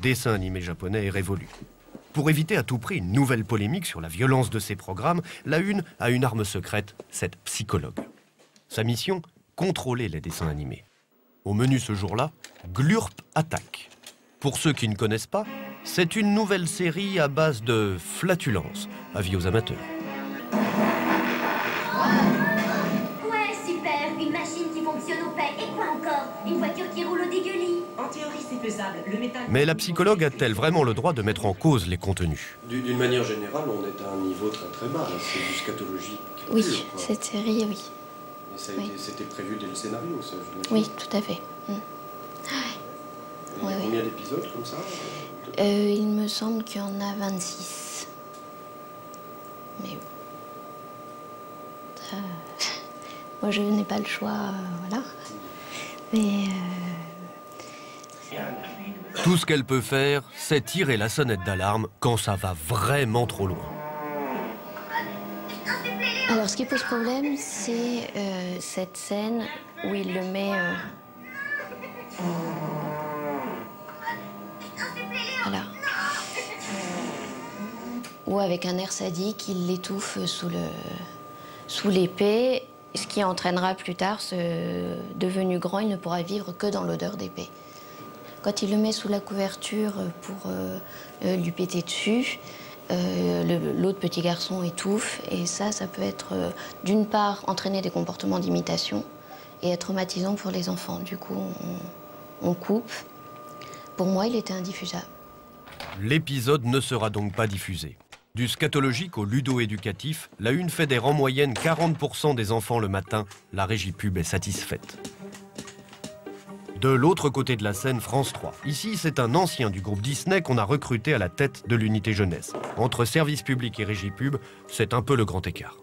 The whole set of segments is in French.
dessin animé japonais et révolu. Pour éviter à tout prix une nouvelle polémique sur la violence de ces programmes, la Une a une arme secrète, cette psychologue. Sa mission, contrôler les dessins animés. Au menu ce jour-là, Glurp attaque. Pour ceux qui ne connaissent pas, c'est une nouvelle série à base de flatulences, avis aux amateurs. Ouais, super, une machine qui fonctionne au paix, et quoi encore? Une voiture qui roule au dégueulis. En théorie, c'est faisable. Le métal... Mais la psychologue a-t-elle vraiment le droit de mettre en cause les contenus? D'une manière générale, on est à un niveau très très bas. C'est du scatologique. Oui, pur, quoi. cette série, oui. Et ça Oui. c'était prévu dès le scénario, ça, j'imagine. Oui, tout à fait. Et il y a Ouais, combien d'épisodes comme ça? Il me semble qu'il y en a 26. Mais ça, moi, je n'ai pas le choix, voilà. Mais Tout ce qu'elle peut faire, c'est tirer la sonnette d'alarme quand ça va vraiment trop loin. alors, ce qui pose problème, c'est cette scène où il le met. Voilà. Ou avec un air sadique, il l'étouffe sous l'épée, ce qui entraînera plus tard, devenu grand, il ne pourra vivre que dans l'odeur d'épée. Quand il le met sous la couverture pour lui péter dessus, l'autre petit garçon étouffe, et ça peut être, d'une part, entraîner des comportements d'imitation et être traumatisant pour les enfants. Du coup, on coupe. Pour moi, il était indiffusable. L'épisode ne sera donc pas diffusé. Du scatologique au ludo-éducatif, la Une fédère en moyenne 40% des enfants le matin. La régie pub est satisfaite. De l'autre côté de la scène, France 3. Ici, c'est un ancien du groupe Disney qu'on a recruté à la tête de l'unité jeunesse. Entre service public et régie pub, c'est un peu le grand écart.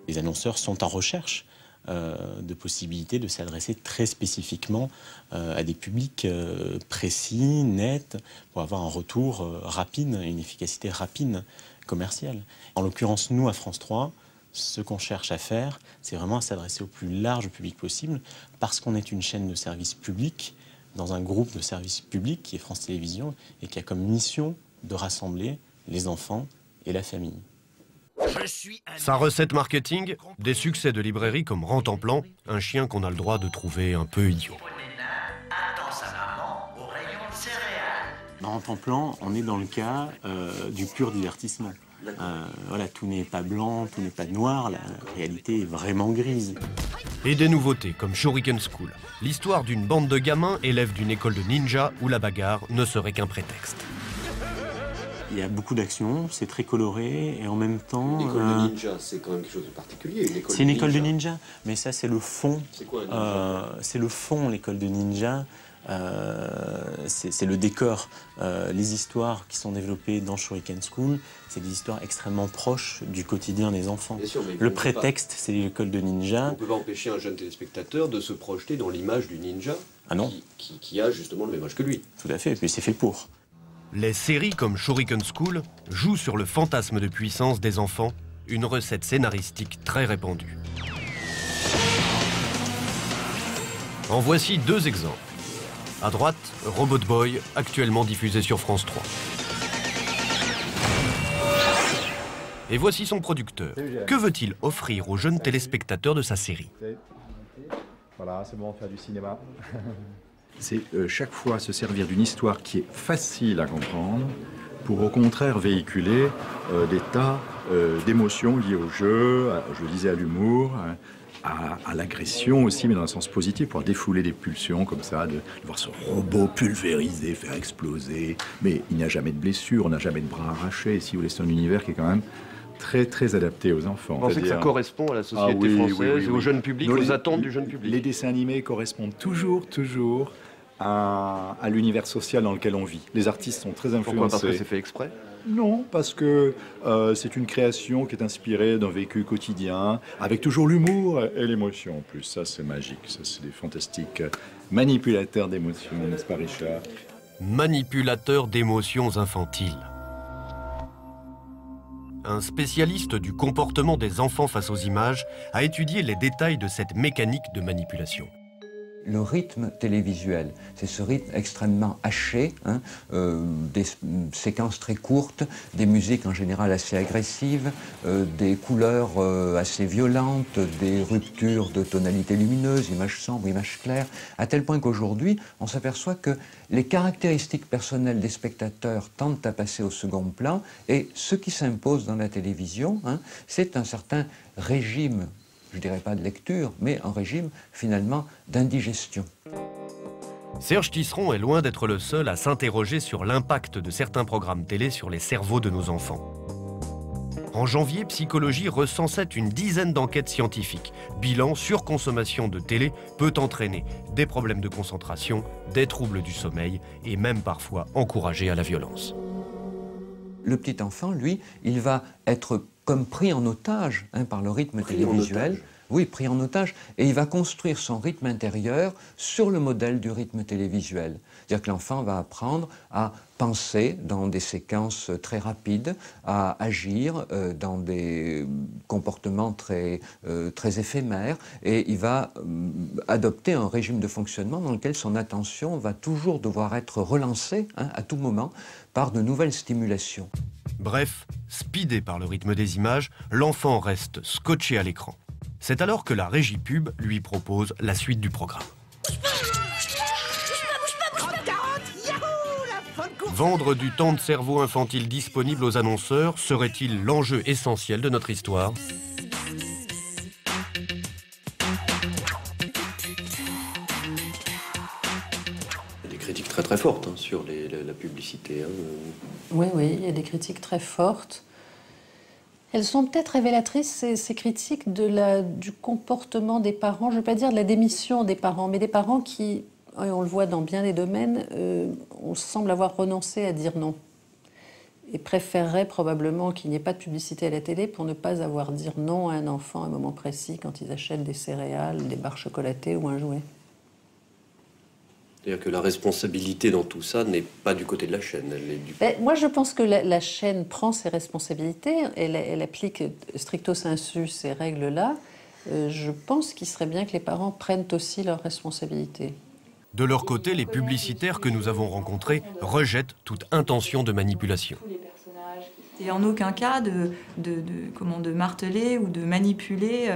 Les annonceurs sont en recherche de possibilités de s'adresser très spécifiquement à des publics précis, nets, pour avoir un retour rapide, une efficacité rapide commerciale. En l'occurrence, nous, à France 3, ce qu'on cherche à faire, c'est vraiment à s'adresser au plus large public possible, parce qu'on est une chaîne de service public, dans un groupe de service public qui est France Télévisions, et qui a comme mission de rassembler les enfants et la famille. Sa recette marketing, des succès de librairie comme Rantanplan, un chien qu'on a le droit de trouver un peu idiot. Dans Rantanplan, on est dans le cas du pur divertissement. Voilà, tout n'est pas blanc, tout n'est pas noir, la réalité est vraiment grise. Et des nouveautés comme Shuriken School, l'histoire d'une bande de gamins élèves d'une école de ninja où la bagarre ne serait qu'un prétexte. Il y a beaucoup d'actions, c'est très coloré et en même temps... L'école de ninja, c'est quand même quelque chose de particulier. C'est une école de ninja, mais ça c'est le fond. C'est quoi un ninja? C'est le fond, l'école de ninja. C'est le décor. Les histoires qui sont développées dans Shuriken School, c'est des histoires extrêmement proches du quotidien des enfants. Bien sûr, mais Le prétexte, c'est l'école de ninja. On ne peut pas empêcher un jeune téléspectateur de se projeter dans l'image du ninja qui a justement le même âge que lui. Tout à fait, et puis c'est fait pour. Les séries comme Shuriken School jouent sur le fantasme de puissance des enfants, une recette scénaristique très répandue. En voici deux exemples. À droite, Robot Boy, actuellement diffusé sur France 3. Et voici son producteur. Que veut-il offrir aux jeunes téléspectateurs de sa série? Voilà, c'est bon, faire du cinéma. C'est chaque fois se servir d'une histoire qui est facile à comprendre pour au contraire véhiculer des tas d'émotions liées au jeu, je le disais, à l'humour, à l'agression aussi, mais dans un sens positif, pour défouler des pulsions comme ça, de voir ce robot pulvérisé, faire exploser. Mais il n'y a jamais de blessure, on n'a jamais de bras arrachés. Si vous voulez, c'est un univers qui est quand même très adapté aux enfants. Vous pensez que ça correspond à la société française et au jeune public, aux attentes du jeune public? Les dessins animés correspondent toujours à l'univers social dans lequel on vit. Les artistes sont très influencés. Pourquoi? Parce que c'est fait exprès? Non, parce que c'est une création qui est inspirée d'un vécu quotidien, avec toujours l'humour et l'émotion en plus. Ça, c'est magique. Ça, c'est des fantastiques manipulateurs d'émotions, n'est-ce pas, Richard? Manipulateur d'émotions infantiles. Un spécialiste du comportement des enfants face aux images a étudié les détails de cette mécanique de manipulation. le rythme télévisuel. C'est ce rythme extrêmement haché, hein, des séquences très courtes, des musiques en général assez agressives, des couleurs assez violentes, des ruptures de tonalité lumineuse, images sombres, images claires, à tel point qu'aujourd'hui, on s'aperçoit que les caractéristiques personnelles des spectateurs tendent à passer au second plan, et ce qui s'impose dans la télévision, hein, c'est un certain régime, je ne dirais pas de lecture, mais un régime finalement d'indigestion. Serge Tisseron est loin d'être le seul à s'interroger sur l'impact de certains programmes télé sur les cerveaux de nos enfants. En janvier, Psychologie recensait une dizaine d'enquêtes scientifiques. Bilan, surconsommation de télé peut entraîner des problèmes de concentration, des troubles du sommeil et même parfois encourager à la violence. Le petit enfant, lui, il va être comme pris en otage, hein, par le rythme télévisuel. Oui, pris en otage, et il va construire son rythme intérieur sur le modèle du rythme télévisuel. C'est-à-dire que l'enfant va apprendre à penser dans des séquences très rapides, à agir dans des comportements très éphémères, et il va adopter un régime de fonctionnement dans lequel son attention va toujours devoir être relancée, hein, à tout moment par de nouvelles stimulations. Bref, speedé par le rythme des images, l'enfant reste scotché à l'écran. C'est alors que la régie pub lui propose la suite du programme. Vendre du temps de cerveau infantile disponible aux annonceurs serait-il l'enjeu essentiel de notre histoire? Il y a des critiques très fortes, hein, sur la publicité. Hein. Oui, il y a des critiques très fortes. Elles sont peut-être révélatrices, ces critiques, du comportement des parents, je ne veux pas dire de la démission des parents, mais des parents qui, et on le voit dans bien des domaines, on semble avoir renoncé à dire non. Et préféreraient probablement qu'il n'y ait pas de publicité à la télé pour ne pas avoir à dire non à un enfant à un moment précis quand ils achètent des céréales, des barres chocolatées ou un jouet. C'est-à-dire que la responsabilité dans tout ça n'est pas du côté de la chaîne. Elle est du... Moi, je pense que la chaîne prend ses responsabilités, elle applique stricto sensu ces règles-là. Je pense qu'il serait bien que les parents prennent aussi leurs responsabilités. De leur côté, les publicitaires que nous avons rencontrés rejettent toute intention de manipulation. Et en aucun cas de marteler ou de manipuler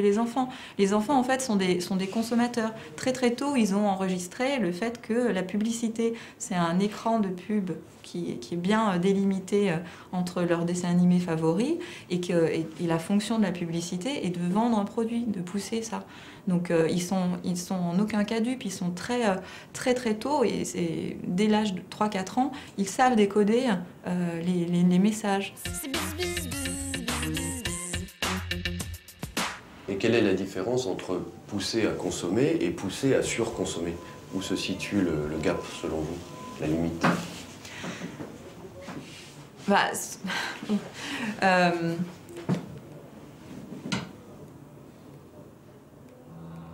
les enfants. Les enfants, en fait, sont des consommateurs. Très tôt, ils ont enregistré le fait que la publicité, c'est un écran de pub qui est bien délimité entre leurs dessins animés favoris et la fonction de la publicité est de vendre un produit, de pousser ça. Donc ils sont en aucun cas dupes, ils sont très tôt, et dès l'âge de 3-4 ans, ils savent décoder les messages. Et quelle est la différence entre pousser à consommer et pousser à surconsommer? Où se situe le gap, selon vous, la limite?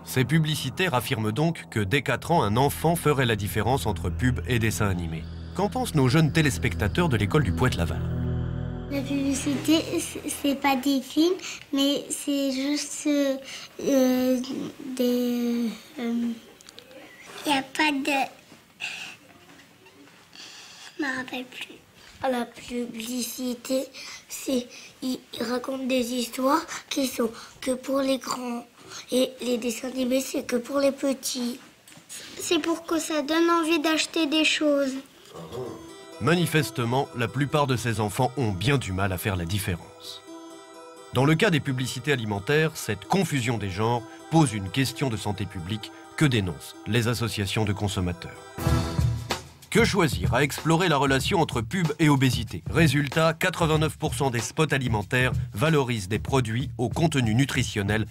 Ces publicitaires affirment donc que dès 4 ans, un enfant ferait la différence entre pub et dessin animé. Qu'en pensent nos jeunes téléspectateurs de l'école du Poète-Laval? La publicité, c'est pas des films, mais c'est juste des... Il n'y a pas de... Je me rappelle plus. La publicité, ils racontent des histoires qui sont que pour les grands. Et les dessins animés, c'est que pour les petits. C'est pour que ça donne envie d'acheter des choses. Manifestement, la plupart de ces enfants ont bien du mal à faire la différence. Dans le cas des publicités alimentaires, cette confusion des genres pose une question de santé publique que dénoncent les associations de consommateurs. Que choisir à explorer la relation entre pub et obésité? Résultat, 89% des spots alimentaires valorisent des produits au contenu nutritionnel